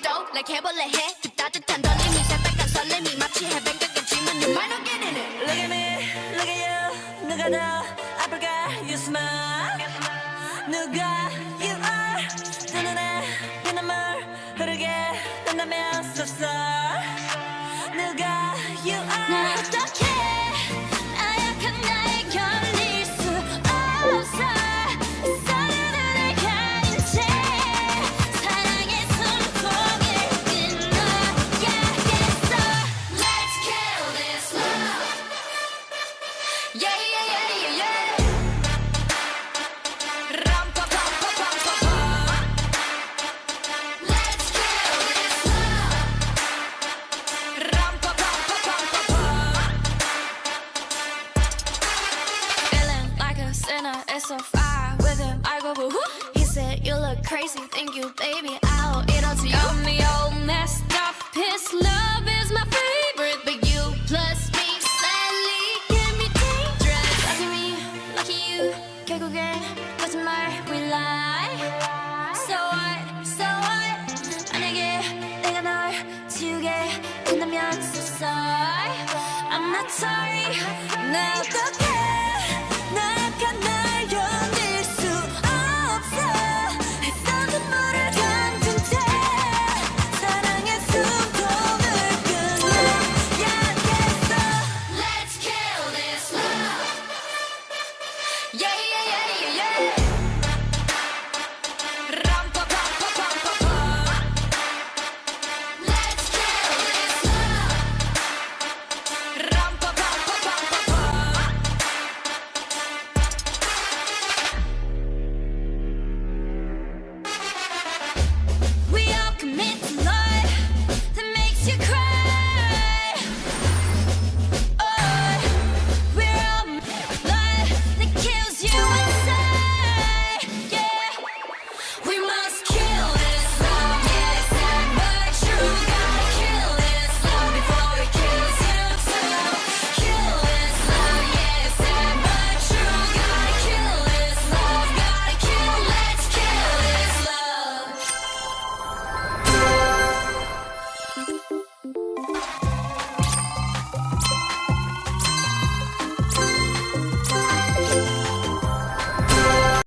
dope like 해볼래 해 그 따뜻한 떨림이 새빨간 설렘이 마치 해변가겠지만 you might not get in it. Look at me, look at you. 누가 더 아플까? You smile. 누가 you are. 두 눈에 피눈물 흐르게 된다면 so sorry. 누가 you are. 난 어떡해 나약한 나에 견딜 수 없어 서로를 가린 채 사랑의 손목을 끊어야겠어. Let's kill this love. Yeah, yeah, yeah, yeah, yeah. 람파파파파파파. Let's kill this love. 람파파파파파파. Feeling like a sinner, it's so far with him. I go woo. He said you look crazy, thank you, baby. I'll eat all to you. Got me all messed up. His love is my favorite, but you plus me sadly can be dangerous. Lucky me, lucky you. 결국엔 거짓말 we lie. So what, so what? 만약에 내가 널 지우게 된다면 so sorry. I'm not sorry. 나 어떡해?